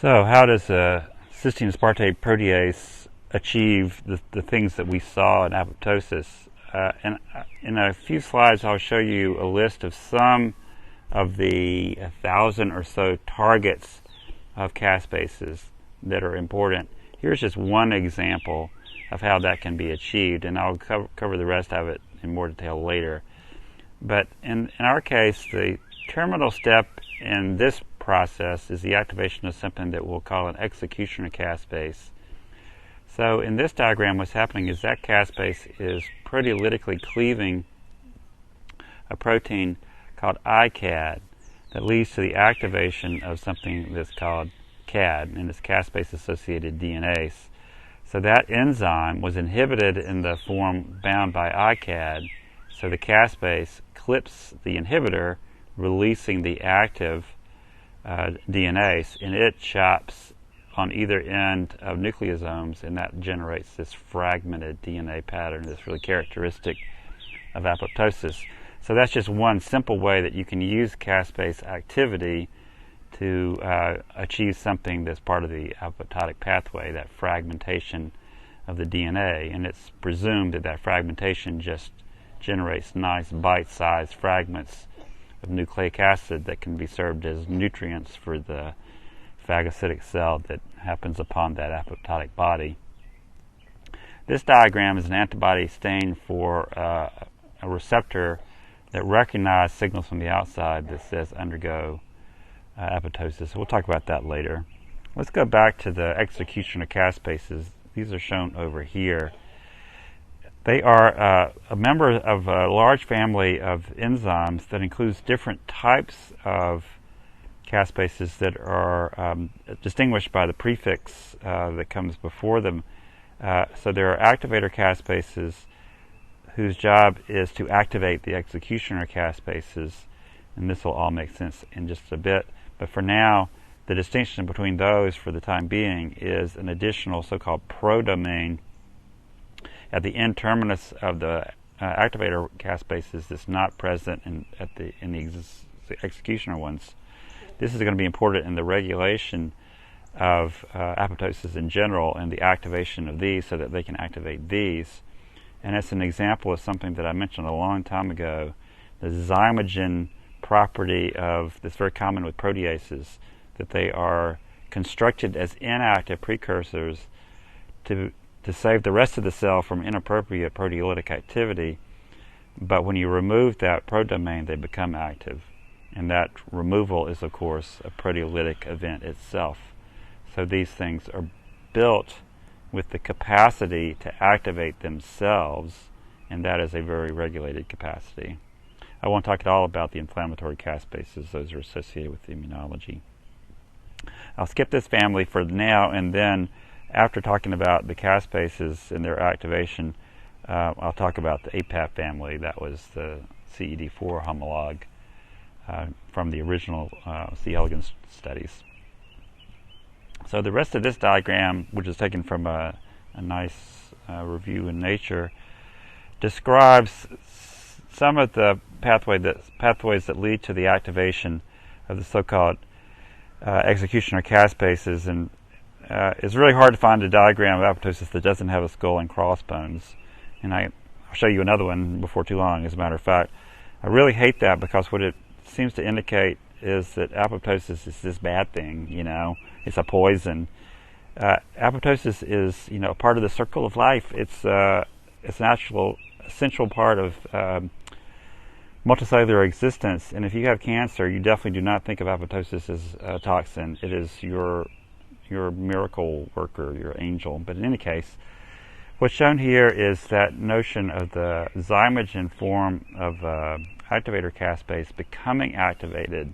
So how does a cysteine aspartate protease achieve the things that we saw in apoptosis? And in a few slides I'll show you a list of some of the 1,000 or so targets of caspases that are important. Here's just one example of how that can be achieved, and I'll cover the rest of it in more detail later. But in our case, the terminal step in this process is the activation of something that we'll call an executioner caspase. So in this diagram, what's happening is that caspase is proteolytically cleaving a protein called ICAD that leads to the activation of something that's called CAD, and it's caspase-associated DNase. So that enzyme was inhibited in the form bound by ICAD, so the caspase clips the inhibitor, releasing the active DNase, and it chops on either end of nucleosomes, and that generates this fragmented DNA pattern that's really characteristic of apoptosis. So that's just one simple way that you can use caspase activity to achieve something that's part of the apoptotic pathway, that fragmentation of the DNA. And it's presumed that that fragmentation just generates nice bite-sized fragments of nucleic acid that can be served as nutrients for the phagocytic cell that happens upon that apoptotic body. This diagram is an antibody stain for a receptor that recognizes signals from the outside that says undergo apoptosis. We'll talk about that later. Let's go back to the executioner caspases. These are shown over here. They are a member of a large family of enzymes that includes different types of caspases that are distinguished by the prefix that comes before them. So there are activator caspases whose job is to activate the executioner caspases, and this will all make sense in just a bit. But for now, the distinction between those for the time being is an additional so-called prodomain at the N-terminus of the activator caspases that's not present in the executioner ones. This is going to be important in the regulation of apoptosis in general and the activation of these so that they can activate these. And it's an example of something that I mentioned a long time ago, the zymogen property of that's very common with proteases, that they are constructed as inactive precursors to save the rest of the cell from inappropriate proteolytic activity. But when you remove that prodomain, they become active. And that removal is, of course, a proteolytic event itself. So these things are built with the capacity to activate themselves, and that is a very regulated capacity. I won't talk at all about the inflammatory caspases. Those are associated with immunology. I'll skip this family for now, and then after talking about the caspases and their activation, I'll talk about the APAP family. That was the CED4 homologue from the original C. elegans studies. So the rest of this diagram, which is taken from a nice review in Nature, describes some of the pathways that lead to the activation of the so-called executioner caspases. And it's really hard to find a diagram of apoptosis that doesn't have a skull and crossbones. And I'll show you another one before too long, as a matter of fact. I really hate that because what it seems to indicate is that apoptosis is this bad thing, it's a poison. Apoptosis is, a part of the circle of life. It's an actual essential part of multicellular existence. And if you have cancer, you definitely do not think of apoptosis as a toxin. It is your miracle worker, your angel. But in any case, what's shown here is that notion of the zymogen form of activator caspase becoming activated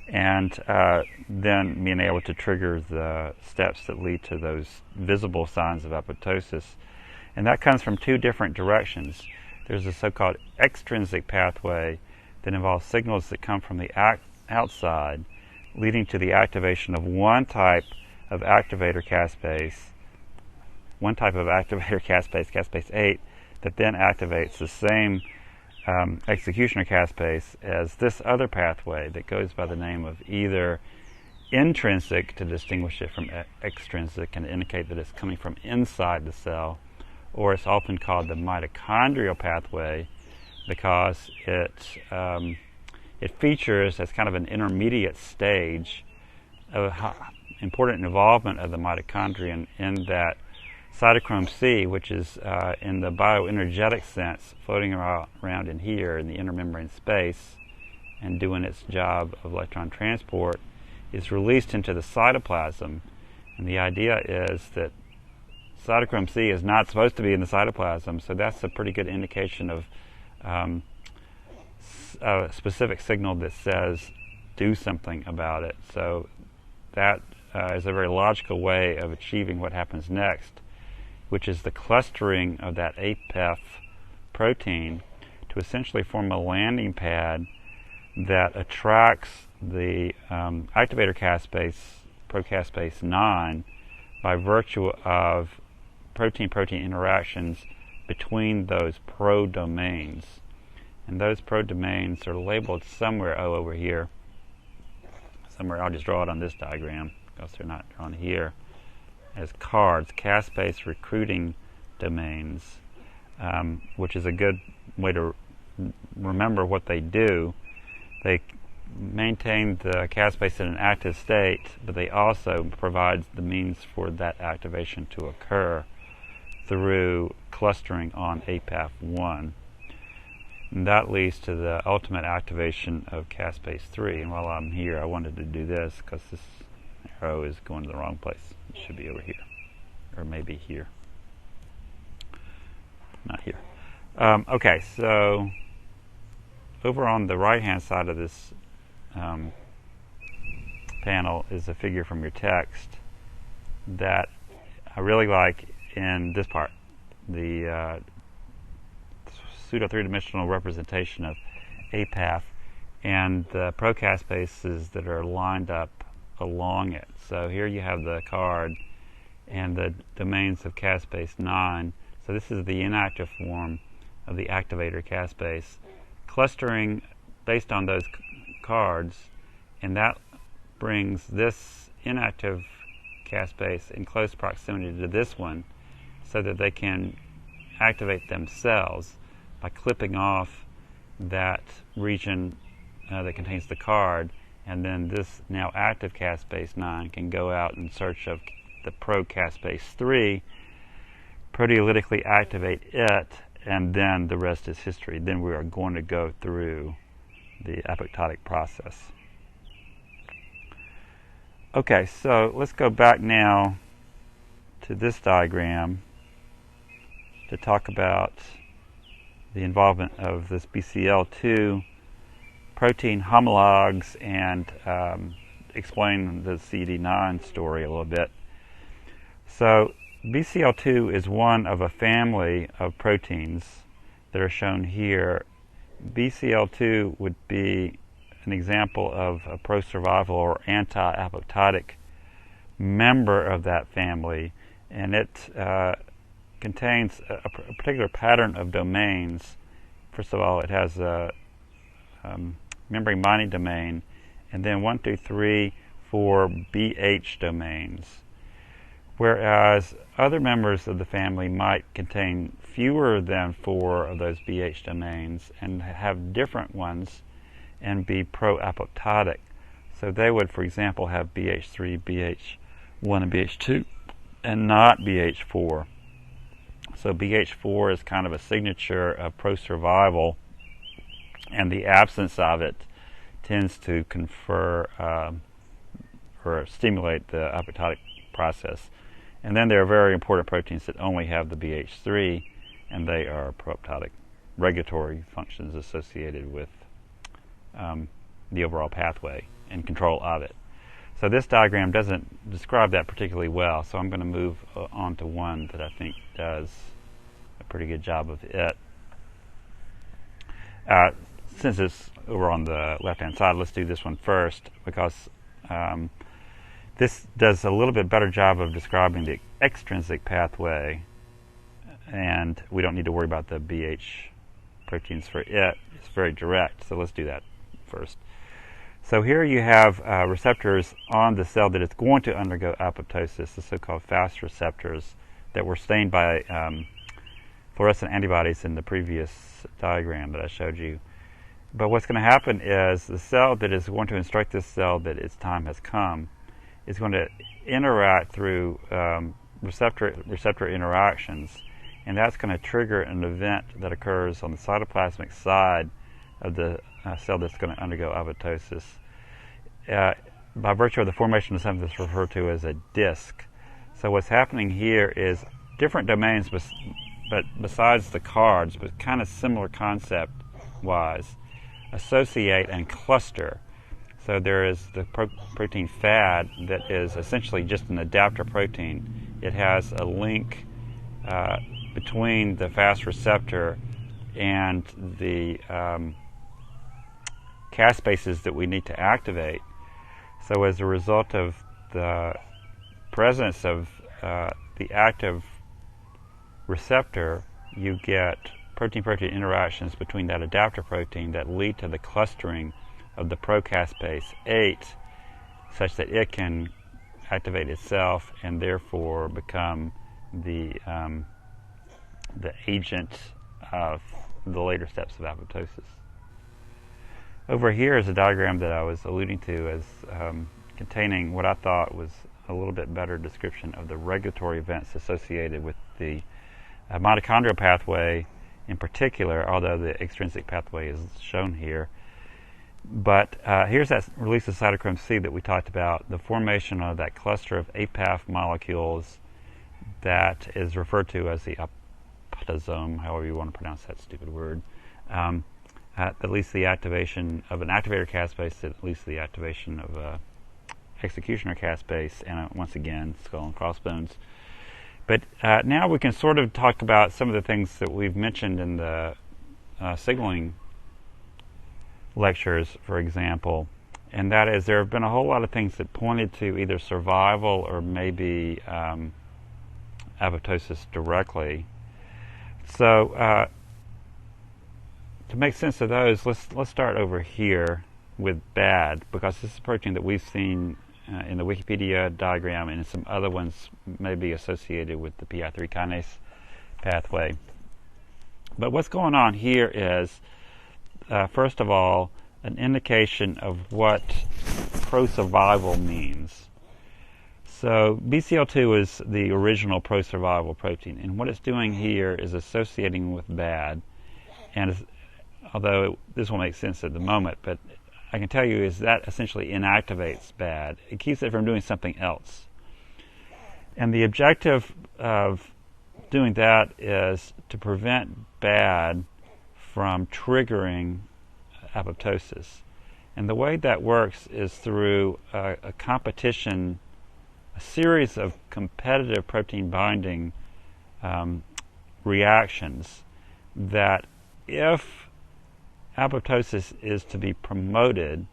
and then being able to trigger the steps that lead to those visible signs of apoptosis. And that comes from two different directions. There's a so-called extrinsic pathway that involves signals that come from the outside, leading to the activation of one type of activator caspase, caspase 8, that then activates the same executioner caspase as this other pathway that goes by the name of either intrinsic to distinguish it from extrinsic and indicate that it's coming from inside the cell, or it's often called the mitochondrial pathway because it features as kind of an intermediate stage of important involvement of the mitochondrion in that cytochrome C, which is in the bioenergetic sense floating around in here in the intermembrane space and doing its job of electron transport, is released into the cytoplasm. And the idea is that cytochrome C is not supposed to be in the cytoplasm, so that's a pretty good indication of a specific signal that says do something about it. So that is a very logical way of achieving what happens next, which is the clustering of that APEF protein to essentially form a landing pad that attracts the activator caspase, procaspase 9, by virtue of protein-protein interactions between those pro-domains. And those pro-domains are labeled somewhere, over here. Somewhere, I'll just draw it on this diagram because they're not drawn here, as cards, caspase recruiting domains, which is a good way to remember what they do. They maintain the caspase in an active state, but they also provide the means for that activation to occur through clustering on APAF1. And that leads to the ultimate activation of caspase 3. And while I'm here, I wanted to do this because this arrow is going to the wrong place. It should be over here, or maybe here. Not here. Okay, so over on the right-hand side of this panel is a figure from your text that I really like in this part, the pseudo three-dimensional representation of APAF and the procaspases that are lined up along it. So here you have the card and the domains of caspase 9. So this is the inactive form of the activator caspase, clustering based on those cards, and that brings this inactive caspase in close proximity to this one so that they can activate themselves by clipping off that region that contains the card, and then this now active caspase 9 can go out in search of the procaspase 3, proteolytically activate it, and then the rest is history. Then we are going to go through the apoptotic process. Okay, so let's go back now to this diagram to talk about the involvement of this BCL2 protein homologs and explain the CD9 story a little bit. So BCL2 is one of a family of proteins that are shown here. BCL2 would be an example of a pro-survival or anti-apoptotic member of that family, and it contains a particular pattern of domains. First of all, it has a membrane binding domain, and then 1, 2, 3, 4 BH domains. Whereas other members of the family might contain fewer than 4 of those BH domains and have different ones and be pro-apoptotic. So they would, for example, have BH3, BH1, and BH2, and not BH4. So BH4 is kind of a signature of pro-survival, and the absence of it tends to confer or stimulate the apoptotic process. And then there are very important proteins that only have the BH3, and they are pro-apoptotic regulatory functions associated with the overall pathway and control of it. So this diagram doesn't describe that particularly well, so I'm going to move on to one that I think does a pretty good job of it. Since it's over on the left-hand side, let's do this one first, because this does a little bit better job of describing the extrinsic pathway, and we don't need to worry about the BH proteins for it. It's very direct, so let's do that first. So here you have receptors on the cell that is going to undergo apoptosis, the so-called FAST receptors that were stained by fluorescent antibodies in the previous diagram that I showed you. But what's going to happen is the cell that is going to instruct this cell that its time has come is going to interact through receptor interactions, and that's going to trigger an event that occurs on the cytoplasmic side of the cell that's going to undergo apoptosis by virtue of the formation of something that's referred to as a disc. So what's happening here is different domains, but besides the cards, but kind of similar concept-wise, associate and cluster. So there is the protein FAD that is essentially just an adapter protein. It has a link between the FAST receptor and the caspases that we need to activate. So as a result of the presence of the active receptor, you get protein-protein interactions between that adapter protein that lead to the clustering of the procaspase 8 such that it can activate itself and therefore become the agent of the later steps of apoptosis. Over here is a diagram that I was alluding to as containing what I thought was a little bit better description of the regulatory events associated with the mitochondrial pathway in particular, although the extrinsic pathway is shown here. But here's that release of cytochrome C that we talked about, the formation of that cluster of APAF molecules that is referred to as the apoptosome, however you want to pronounce that stupid word. At least the activation of an activator caspase, at least the activation of a executioner caspase, and once again, skull and crossbones. But now we can sort of talk about some of the things that we've mentioned in the signaling lectures, for example, and that is there have been a whole lot of things that pointed to either survival or maybe apoptosis directly. So to make sense of those, let's start over here with BAD, because this is a protein that we've seen in the Wikipedia diagram, and some other ones may be associated with the PI3 kinase pathway. But what's going on here is, first of all, an indication of what pro-survival means. So BCL2 is the original pro-survival protein, and what it's doing here is associating with BAD, and although this will make sense at the moment, but I can tell you is that essentially inactivates BAD. It keeps it from doing something else. And the objective of doing that is to prevent BAD from triggering apoptosis. And the way that works is through a competition, a series of competitive protein binding reactions that if apoptosis is to be promoted,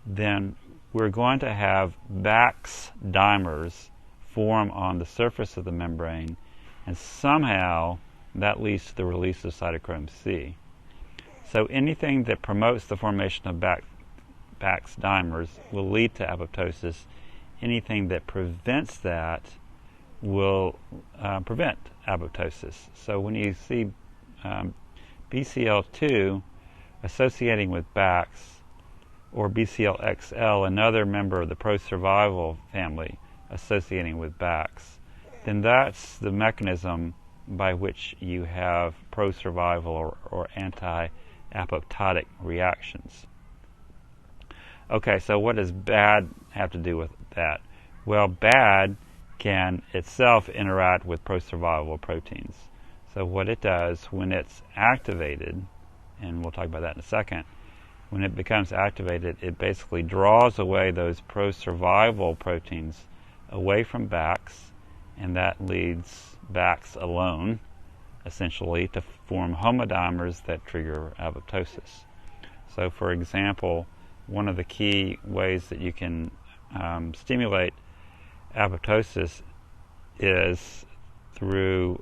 then we're going to have Bax dimers form on the surface of the membrane, and somehow that leads to the release of cytochrome C. So anything that promotes the formation of Bax dimers will lead to apoptosis. Anything that prevents that will prevent apoptosis. So when you see BCL2 associating with Bax, or BCLXL, another member of the pro-survival family, associating with Bax, then that's the mechanism by which you have pro-survival or anti-apoptotic reactions. Okay, so what does BAD have to do with that? Well, BAD can itself interact with pro-survival proteins. So what it does when it's activated, and we'll talk about that in a second, when it becomes activated, it basically draws away those pro-survival proteins away from Bax, and that leads Bax alone, essentially, to form homodimers that trigger apoptosis. So, for example, one of the key ways that you can stimulate apoptosis is through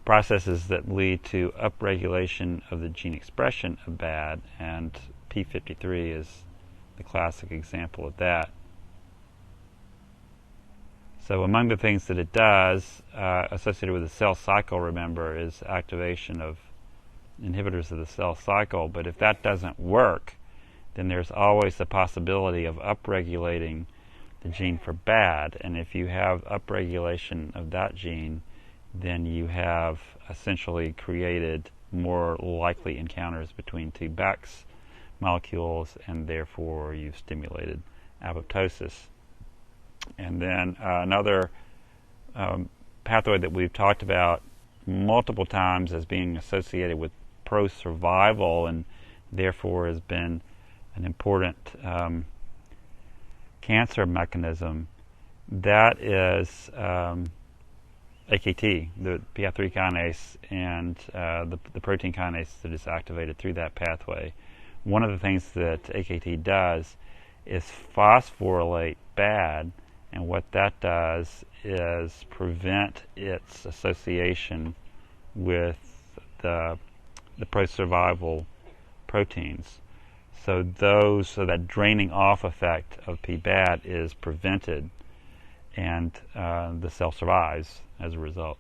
processes that lead to upregulation of the gene expression of BAD and P53 is the classic example of that. So among the things that it does, associated with the cell cycle, remember, is activation of inhibitors of the cell cycle. But if that doesn't work, then there's always the possibility of upregulating the gene for bad. And if you have upregulation of that gene, then you have essentially created more likely encounters between two Bax molecules, and therefore you've stimulated apoptosis. And then another pathway that we've talked about multiple times as being associated with pro-survival and therefore has been an important cancer mechanism, that is AKT, the PI3 kinase, and the protein kinase that is activated through that pathway. One of the things that AKT does is phosphorylate bad, and what that does is prevent its association with the pro-survival proteins. So that draining off effect of P-bad is prevented, and the cell survives as a result.